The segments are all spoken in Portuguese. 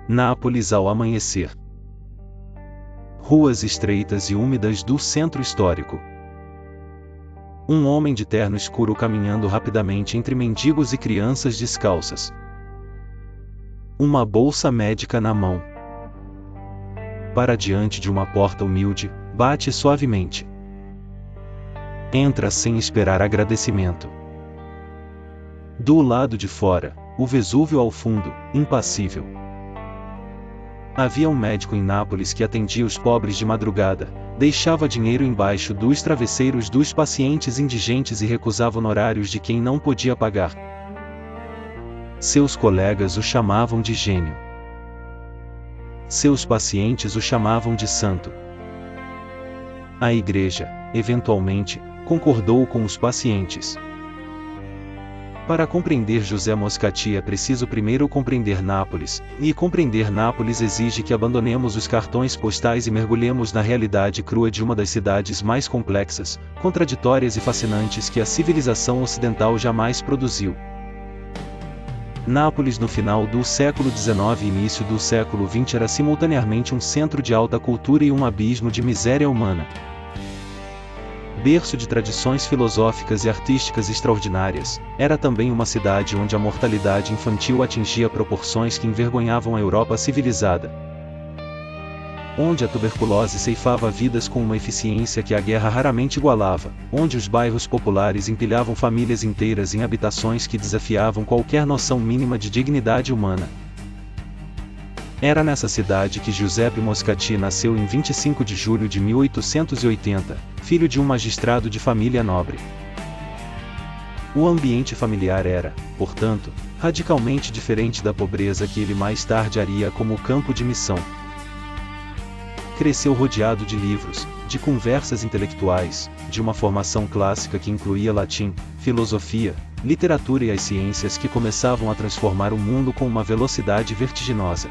Nápoles ao amanhecer. Ruas estreitas e úmidas do centro histórico. Um homem de terno escuro caminhando rapidamente entre mendigos e crianças descalças. Uma bolsa médica na mão. Para diante de uma porta humilde, bate suavemente. Entra sem esperar agradecimento. Do lado de fora, o Vesúvio ao fundo, impassível. Havia um médico em Nápoles que atendia os pobres de madrugada, deixava dinheiro embaixo dos travesseiros dos pacientes indigentes e recusava honorários de quem não podia pagar. Seus colegas o chamavam de gênio. Seus pacientes o chamavam de santo. A igreja, eventualmente, concordou com os pacientes. Para compreender José Moscati é preciso primeiro compreender Nápoles, e compreender Nápoles exige que abandonemos os cartões postais e mergulhemos na realidade crua de uma das cidades mais complexas, contraditórias e fascinantes que a civilização ocidental jamais produziu. Nápoles no final do século XIX e início do século XX era simultaneamente um centro de alta cultura e um abismo de miséria humana. Berço de tradições filosóficas e artísticas extraordinárias, era também uma cidade onde a mortalidade infantil atingia proporções que envergonhavam a Europa civilizada. Onde a tuberculose ceifava vidas com uma eficiência que a guerra raramente igualava, onde os bairros populares empilhavam famílias inteiras em habitações que desafiavam qualquer noção mínima de dignidade humana. Era nessa cidade que Giuseppe Moscati nasceu em 25 de julho de 1880, filho de um magistrado de família nobre. O ambiente familiar era, portanto, radicalmente diferente da pobreza que ele mais tarde haria como campo de missão. Cresceu rodeado de livros, de conversas intelectuais, de uma formação clássica que incluía latim, filosofia, literatura e as ciências que começavam a transformar o mundo com uma velocidade vertiginosa.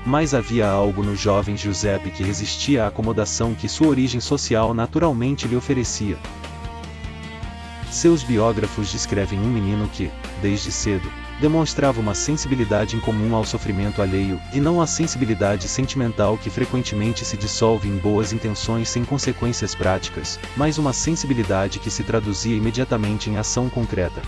Mas havia algo no jovem Giuseppe que resistia à acomodação que sua origem social naturalmente lhe oferecia. Seus biógrafos descrevem um menino que, desde cedo, demonstrava uma sensibilidade incomum ao sofrimento alheio, e não a sensibilidade sentimental que frequentemente se dissolve em boas intenções sem consequências práticas, mas uma sensibilidade que se traduzia imediatamente em ação concreta.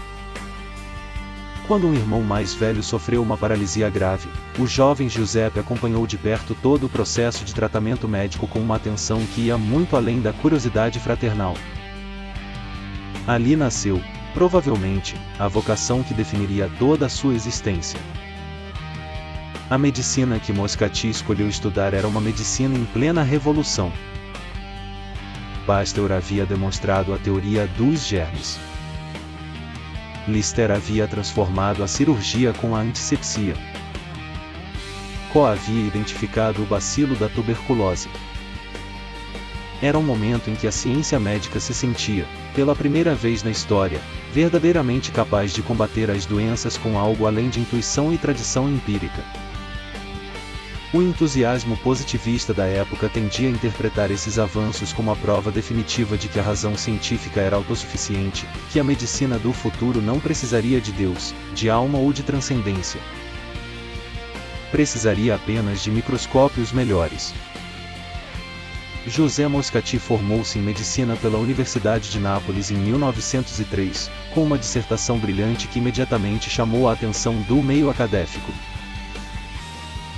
Quando um irmão mais velho sofreu uma paralisia grave, o jovem Giuseppe acompanhou de perto todo o processo de tratamento médico com uma atenção que ia muito além da curiosidade fraternal. Ali nasceu, provavelmente, a vocação que definiria toda a sua existência. A medicina que Moscati escolheu estudar era uma medicina em plena revolução. Pasteur havia demonstrado a teoria dos germes. Lister havia transformado a cirurgia com a antisepsia. Koch havia identificado o bacilo da tuberculose. Era um momento em que a ciência médica se sentia, pela primeira vez na história, verdadeiramente capaz de combater as doenças com algo além de intuição e tradição empírica. O entusiasmo positivista da época tendia a interpretar esses avanços como a prova definitiva de que a razão científica era autossuficiente, que a medicina do futuro não precisaria de Deus, de alma ou de transcendência. Precisaria apenas de microscópios melhores. José Moscati formou-se em medicina pela Universidade de Nápoles em 1903, com uma dissertação brilhante que imediatamente chamou a atenção do meio académico.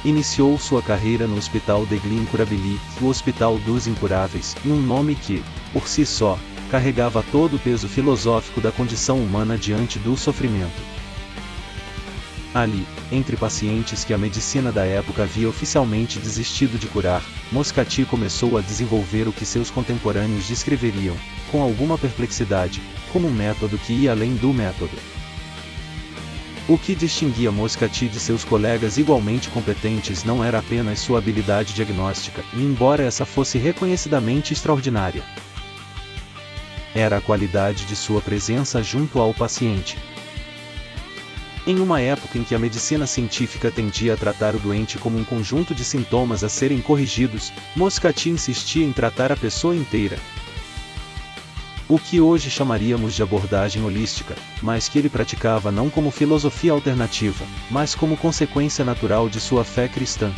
Iniciou sua carreira no Hospital degli Incurabili, o Hospital dos Incuráveis, um nome que, por si só, carregava todo o peso filosófico da condição humana diante do sofrimento. Ali, entre pacientes que a medicina da época havia oficialmente desistido de curar, Moscati começou a desenvolver o que seus contemporâneos descreveriam, com alguma perplexidade, como um método que ia além do método. O que distinguia Moscati de seus colegas igualmente competentes não era apenas sua habilidade diagnóstica, e embora essa fosse reconhecidamente extraordinária, era a qualidade de sua presença junto ao paciente. Em uma época em que a medicina científica tendia a tratar o doente como um conjunto de sintomas a serem corrigidos, Moscati insistia em tratar a pessoa inteira. o que hoje chamaríamos de abordagem holística, mas que ele praticava não como filosofia alternativa, mas como consequência natural de sua fé cristã.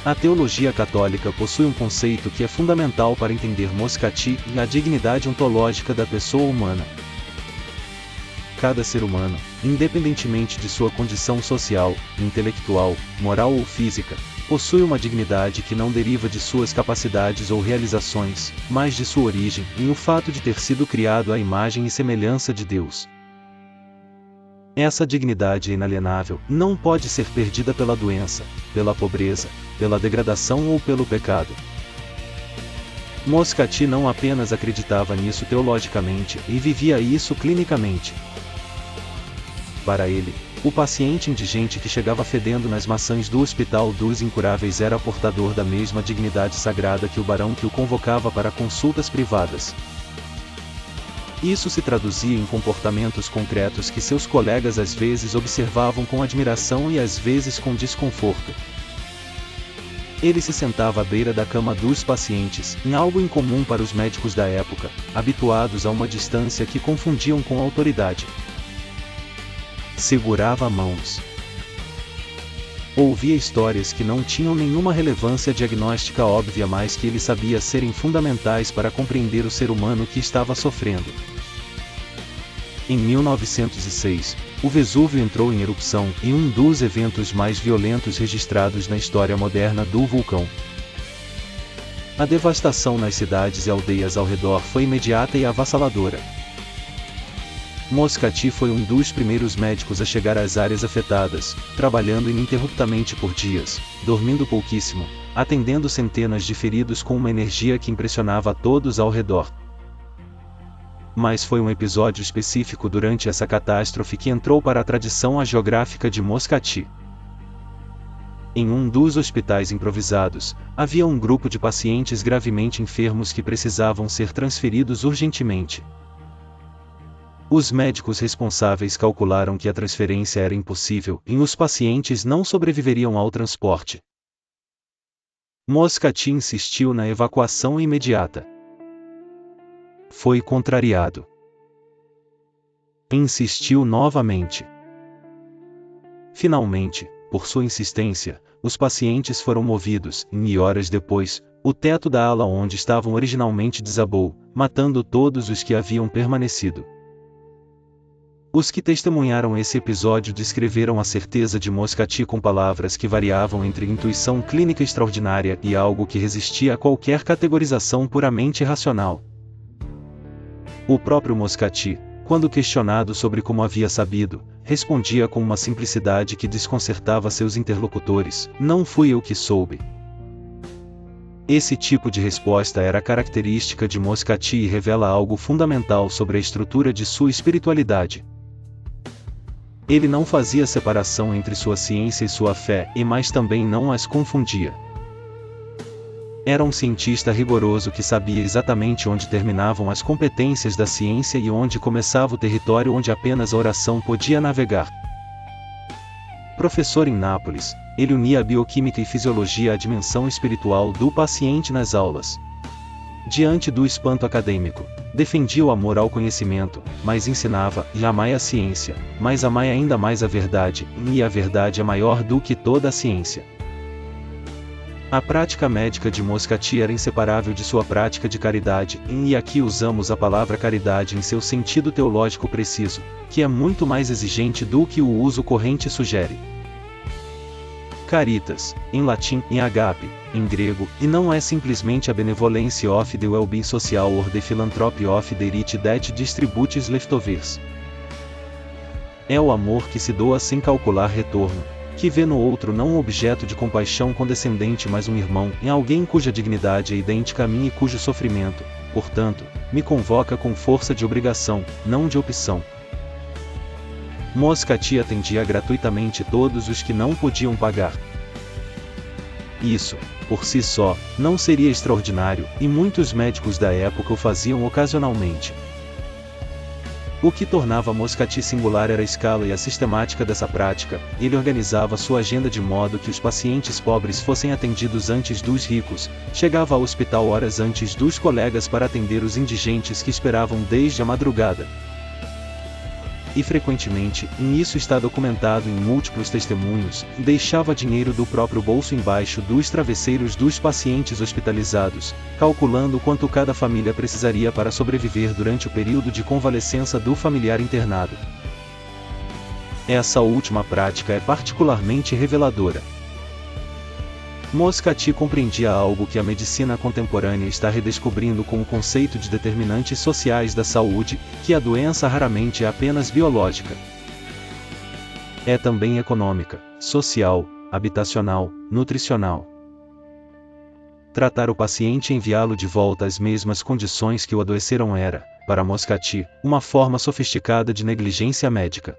A teologia católica possui um conceito que é fundamental para entender Moscati e a dignidade ontológica da pessoa humana. Cada ser humano, independentemente de sua condição social, intelectual, moral ou física, possui uma dignidade que não deriva de suas capacidades ou realizações, mas de sua origem, em o fato de ter sido criado à imagem e semelhança de Deus. Essa dignidade inalienável não pode ser perdida pela doença, pela pobreza, pela degradação ou pelo pecado. Moscati não apenas acreditava nisso teologicamente e vivia isso clinicamente. Para ele, o paciente indigente que chegava fedendo nas maçãs do Hospital dos Incuráveis era portador da mesma dignidade sagrada que o barão que o convocava para consultas privadas. Isso se traduzia em comportamentos concretos que seus colegas às vezes observavam com admiração e às vezes com desconforto. Ele se sentava à beira da cama dos pacientes, em algo incomum para os médicos da época, habituados a uma distância que confundiam com autoridade. Segurava mãos. Ouvia histórias que não tinham nenhuma relevância diagnóstica óbvia, mas que ele sabia serem fundamentais para compreender o ser humano que estava sofrendo. Em 1906, o Vesúvio entrou em erupção em um dos eventos mais violentos registrados na história moderna do vulcão. A devastação nas cidades e aldeias ao redor foi imediata e avassaladora. Moscati foi um dos primeiros médicos a chegar às áreas afetadas, trabalhando ininterruptamente por dias, dormindo pouquíssimo, atendendo centenas de feridos com uma energia que impressionava a todos ao redor. Mas foi um episódio específico durante essa catástrofe que entrou para a tradição hagiográfica de Moscati. Em um dos hospitais improvisados, havia um grupo de pacientes gravemente enfermos que precisavam ser transferidos urgentemente. Os médicos responsáveis calcularam que a transferência era impossível e os pacientes não sobreviveriam ao transporte. Moscati insistiu na evacuação imediata. Foi contrariado. Insistiu novamente. Finalmente, por sua insistência, os pacientes foram movidos, e horas depois, o teto da ala onde estavam originalmente desabou, matando todos os que haviam permanecido. Os que testemunharam esse episódio descreveram a certeza de Moscati com palavras que variavam entre intuição clínica extraordinária e algo que resistia a qualquer categorização puramente racional. O próprio Moscati, quando questionado sobre como havia sabido, respondia com uma simplicidade que desconcertava seus interlocutores: "Não fui eu que soube." Esse tipo de resposta era característica de Moscati e revela algo fundamental sobre a estrutura de sua espiritualidade. Ele não fazia separação entre sua ciência e sua fé, mas também não as confundia. Era um cientista rigoroso que sabia exatamente onde terminavam as competências da ciência e onde começava o território onde apenas a oração podia navegar. Professor em Nápoles, ele unia a bioquímica e fisiologia à dimensão espiritual do paciente nas aulas. Diante do espanto acadêmico, defendia o amor ao conhecimento, mas ensinava: "E amai a ciência, mas amai ainda mais a verdade, e a verdade é maior do que toda a ciência." A prática médica de Moscati era inseparável de sua prática de caridade, e aqui usamos a palavra caridade em seu sentido teológico preciso, que é muito mais exigente do que o uso corrente sugere. Caritas, em latim, em agape, em grego, e não é simplesmente a benevolência of the well-being social or the philanthropy of the rich that distributes leftovers. É o amor que se doa sem calcular retorno, que vê no outro não um objeto de compaixão condescendente mas um irmão, em alguém cuja dignidade é idêntica a mim e cujo sofrimento, portanto, me convoca com força de obrigação, não de opção. Moscati atendia gratuitamente todos os que não podiam pagar. Isso, por si só, não seria extraordinário, e muitos médicos da época o faziam ocasionalmente. O que tornava Moscati singular era a escala e a sistemática dessa prática. Ele organizava sua agenda de modo que os pacientes pobres fossem atendidos antes dos ricos, chegava ao hospital horas antes dos colegas para atender os indigentes que esperavam desde a madrugada. E frequentemente, e isso está documentado em múltiplos testemunhos, deixava dinheiro do próprio bolso embaixo dos travesseiros dos pacientes hospitalizados, calculando quanto cada família precisaria para sobreviver durante o período de convalescença do familiar internado. Essa última prática é particularmente reveladora. Moscati compreendia algo que a medicina contemporânea está redescobrindo com o conceito de determinantes sociais da saúde, que a doença raramente é apenas biológica. É também econômica, social, habitacional, nutricional. Tratar o paciente e enviá-lo de volta às mesmas condições que o adoeceram era, para Moscati, uma forma sofisticada de negligência médica.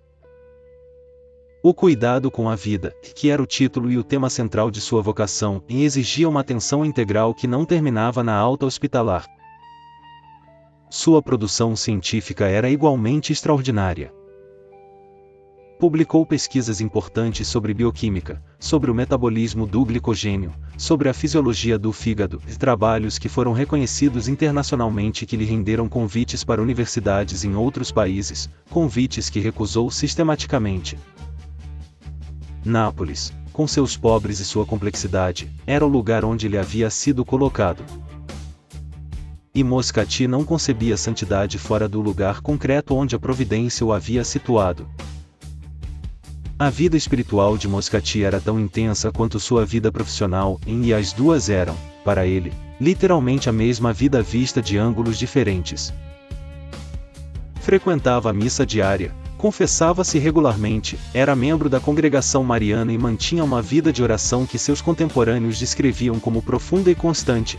O cuidado com a vida, que era o título e o tema central de sua vocação, exigia uma atenção integral que não terminava na alta hospitalar. Sua produção científica era igualmente extraordinária. Publicou pesquisas importantes sobre bioquímica, sobre o metabolismo do glicogênio, sobre a fisiologia do fígado, trabalhos que foram reconhecidos internacionalmente e que lhe renderam convites para universidades em outros países, convites que recusou sistematicamente. Nápoles, com seus pobres e sua complexidade, era o lugar onde ele havia sido colocado. E Moscati não concebia santidade fora do lugar concreto onde a providência o havia situado. A vida espiritual de Moscati era tão intensa quanto sua vida profissional, e as duas eram, para ele, literalmente a mesma vida vista de ângulos diferentes. Frequentava a missa diária, confessava-se regularmente, era membro da congregação mariana e mantinha uma vida de oração que seus contemporâneos descreviam como profunda e constante.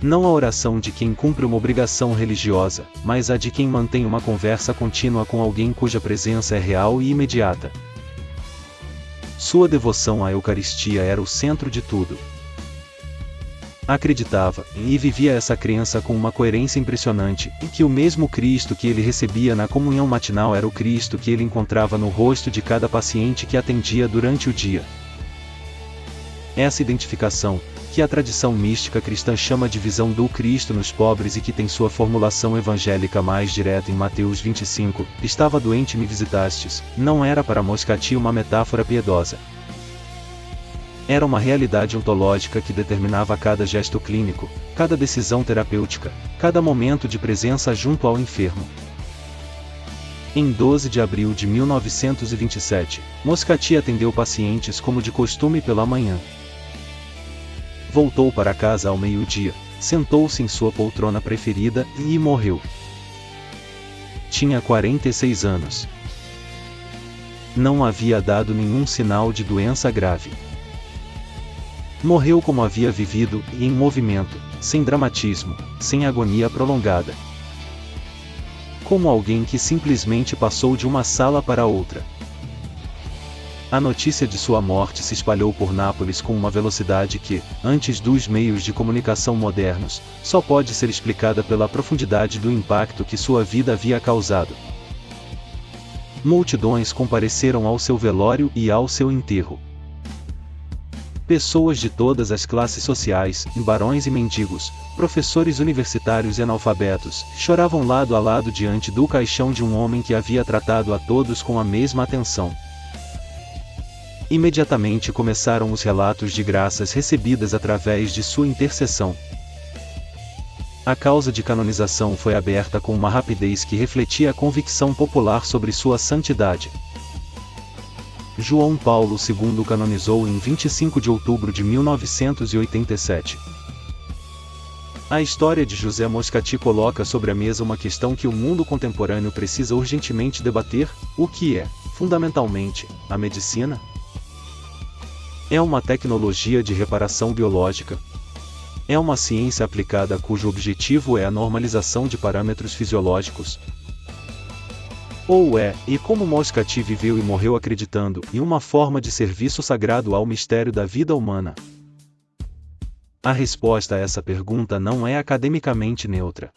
Não a oração de quem cumpre uma obrigação religiosa, mas a de quem mantém uma conversa contínua com alguém cuja presença é real e imediata. Sua devoção à Eucaristia era o centro de tudo. Acreditava, e vivia essa crença com uma coerência impressionante, que o mesmo Cristo que ele recebia na comunhão matinal era o Cristo que ele encontrava no rosto de cada paciente que atendia durante o dia. Essa identificação, que a tradição mística cristã chama de visão do Cristo nos pobres e que tem sua formulação evangélica mais direta em Mateus 25, estava doente e me visitastes, não era para Moscati uma metáfora piedosa. Era uma realidade ontológica que determinava cada gesto clínico, cada decisão terapêutica, cada momento de presença junto ao enfermo. Em 12 de abril de 1927, Moscati atendeu pacientes como de costume pela manhã. Voltou para casa ao meio-dia, sentou-se em sua poltrona preferida e morreu. Tinha 46 anos. Não havia dado nenhum sinal de doença grave. Morreu como havia vivido, e em movimento, sem dramatismo, sem agonia prolongada. Como alguém que simplesmente passou de uma sala para outra. A notícia de sua morte se espalhou por Nápoles com uma velocidade que, antes dos meios de comunicação modernos, só pode ser explicada pela profundidade do impacto que sua vida havia causado. Multidões compareceram ao seu velório e ao seu enterro. Pessoas de todas as classes sociais, barões e mendigos, professores universitários e analfabetos, choravam lado a lado diante do caixão de um homem que havia tratado a todos com a mesma atenção. Imediatamente começaram os relatos de graças recebidas através de sua intercessão. A causa de canonização foi aberta com uma rapidez que refletia a convicção popular sobre sua santidade. João Paulo II canonizou em 25 de outubro de 1987. A história de José Moscati coloca sobre a mesa uma questão que o mundo contemporâneo precisa urgentemente debater: o que é, fundamentalmente, a medicina? É uma tecnologia de reparação biológica? É uma ciência aplicada cujo objetivo é a normalização de parâmetros fisiológicos? Ou é, e como Moscati viveu e morreu acreditando, em uma forma de serviço sagrado ao mistério da vida humana? A resposta a essa pergunta não é academicamente neutra.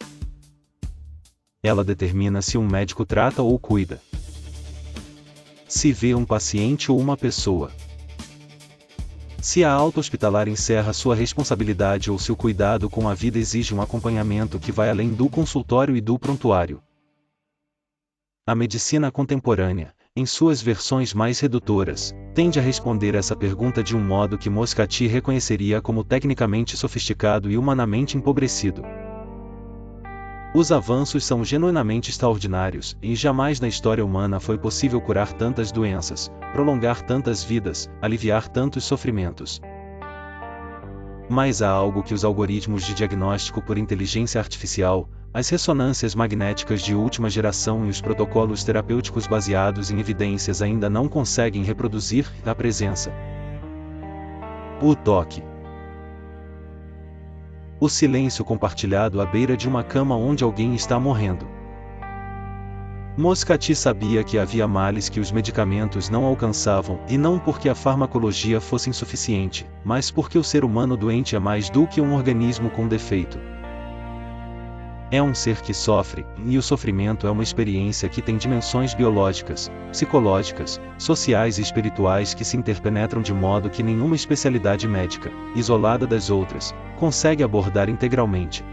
Ela determina se um médico trata ou cuida. Se vê um paciente ou uma pessoa. Se a alta hospitalar encerra sua responsabilidade ou se o cuidado com a vida exige um acompanhamento que vai além do consultório e do prontuário. A medicina contemporânea, em suas versões mais redutoras, tende a responder essa pergunta de um modo que Moscati reconheceria como tecnicamente sofisticado e humanamente empobrecido. Os avanços são genuinamente extraordinários, e jamais na história humana foi possível curar tantas doenças, prolongar tantas vidas, aliviar tantos sofrimentos. Mas há algo que os algoritmos de diagnóstico por inteligência artificial, as ressonâncias magnéticas de última geração e os protocolos terapêuticos baseados em evidências ainda não conseguem reproduzir: a presença. O toque. O silêncio compartilhado à beira de uma cama onde alguém está morrendo. Moscati sabia que havia males que os medicamentos não alcançavam, e não porque a farmacologia fosse insuficiente, mas porque o ser humano doente é mais do que um organismo com defeito. É um ser que sofre, e o sofrimento é uma experiência que tem dimensões biológicas, psicológicas, sociais e espirituais que se interpenetram de modo que nenhuma especialidade médica, isolada das outras, consegue abordar integralmente.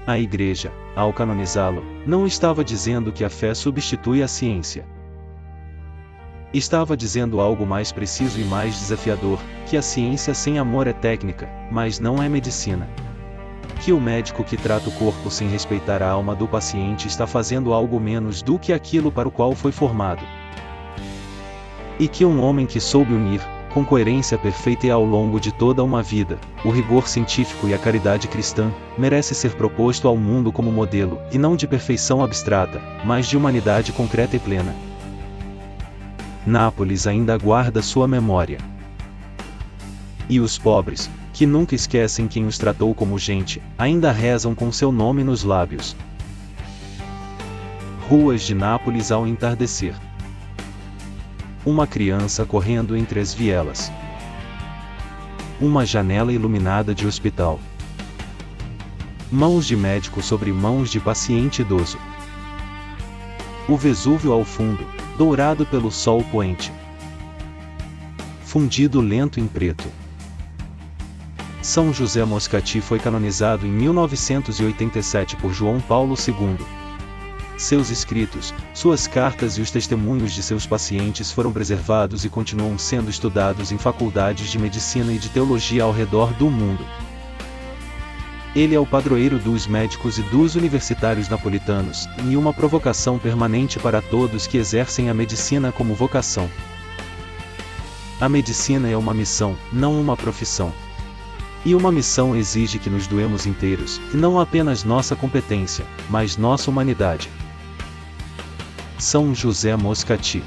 A Igreja, ao canonizá-lo, não estava dizendo que a fé substitui a ciência. Estava dizendo algo mais preciso e mais desafiador, que a ciência sem amor é técnica, mas não é medicina. Que o médico que trata o corpo sem respeitar a alma do paciente está fazendo algo menos do que aquilo para o qual foi formado. E que um homem que soube unir, com coerência perfeita e ao longo de toda uma vida, o rigor científico e a caridade cristã, merece ser proposto ao mundo como modelo, e não de perfeição abstrata, mas de humanidade concreta e plena. Nápoles ainda guarda sua memória. E os pobres, que nunca esquecem quem os tratou como gente, ainda rezam com seu nome nos lábios. Ruas de Nápoles ao entardecer. Uma criança correndo entre as vielas. Uma janela iluminada de hospital. Mãos de médico sobre mãos de paciente idoso. O Vesúvio ao fundo, dourado pelo sol poente. Fundido lento em preto. São José Moscati foi canonizado em 1987 por João Paulo II. Seus escritos, suas cartas e os testemunhos de seus pacientes foram preservados e continuam sendo estudados em faculdades de medicina e de teologia ao redor do mundo. Ele é o padroeiro dos médicos e dos universitários napolitanos, e uma provocação permanente para todos que exercem a medicina como vocação. A medicina é uma missão, não uma profissão. E uma missão exige que nos doemos inteiros, e não apenas nossa competência, mas nossa humanidade. São José Moscati.